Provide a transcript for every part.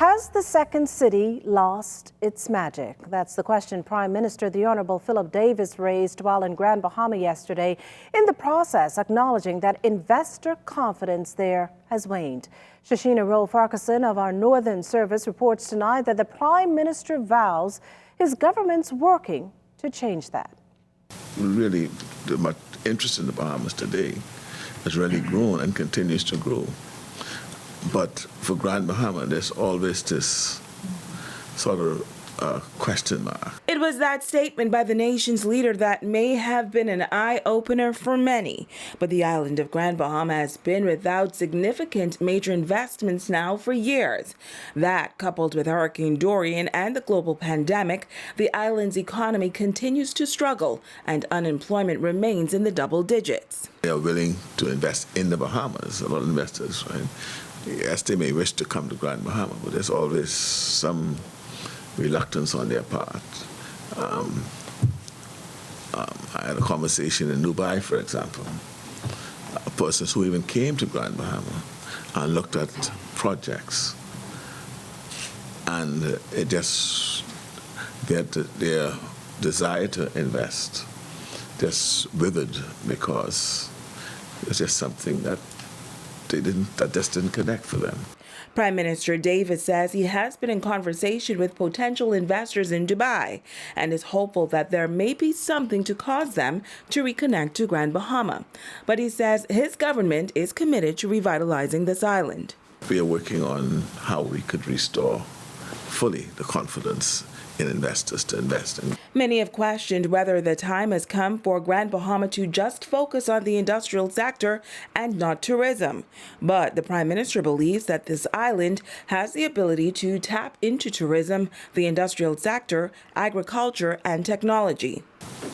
Has the second city lost its magic? That's the question Prime Minister the Honorable Philip Davis raised while in Grand Bahama yesterday, in the process acknowledging that investor confidence there has waned. Shashina Rowe-Farquharson of our Northern Service reports tonight that the Prime Minister vows his government's working to change that. Really, the interest in the Bahamas today has really grown and continues to grow. But for Grand Bahama, there's always this sort of question mark. It was that statement by the nation's leader that may have been an eye-opener for many. But the island of Grand Bahama has been without significant major investments now for years. That, coupled with Hurricane Dorian and the global pandemic, the island's economy continues to struggle and unemployment remains in the double digits. They are willing to invest in the Bahamas, a lot of investors, right? Yes, they may wish to come to Grand Bahama, but there's always some reluctance on their part. I had a conversation in Dubai, for example, a person who even came to Grand Bahama and looked at projects, and it just, their desire to invest just withered because it's just something that just didn't connect for them. Prime Minister Davis says he has been in conversation with potential investors in Dubai and is hopeful that there may be something to cause them to reconnect to Grand Bahama. But he says his government is committed to revitalizing this island. We are working on how we could restore fully the confidence in investors to invest in. Many have questioned whether the time has come for Grand Bahama to just focus on the industrial sector and not tourism. But the Prime Minister believes that this island has the ability to tap into tourism, the industrial sector, agriculture, and technology.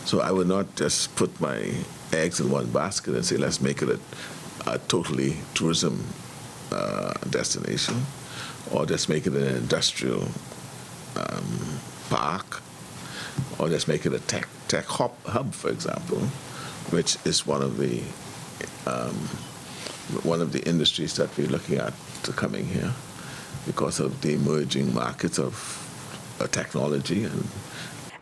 So I would not just put my eggs in one basket and say, let's make it a totally tourism destination, or just make it an industrial park, or just make it a tech hub, for example, which is one of the industries that we're looking at to coming here because of the emerging markets of technology.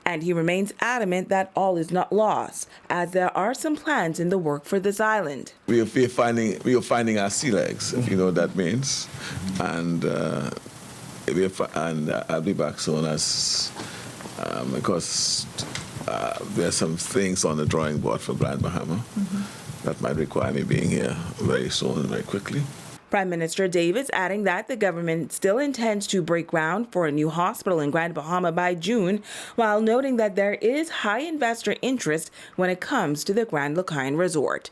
And he remains adamant that all is not lost, as there are some plans in the work for this island. We are finding our sea legs, if you know what that means, and I'll be back soon because there are some things on the drawing board for Grand Bahama that might require me being here very soon and very quickly. Prime Minister Davis adding that the government still intends to break ground for a new hospital in Grand Bahama by June, while noting that there is high investor interest when it comes to the Grand Lucayan Resort.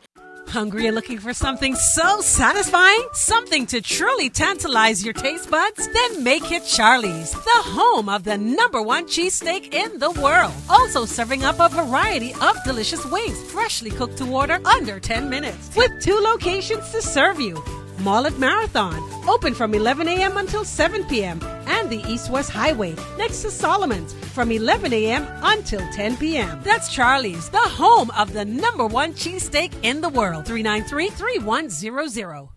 Hungry and looking for something so satisfying? Something to truly tantalize your taste buds? Then make it Charlie's, the home of the #1 cheesesteak in the world. Also serving up a variety of delicious wings, freshly cooked to order under 10 minutes. With 2 locations to serve you. Mall at Marathon, open from 11 a.m. until 7 p.m. and the East-West Highway next to Solomon's from 11 a.m. until 10 p.m. That's Charlie's, the home of the #1 cheesesteak in the world. 393-3100.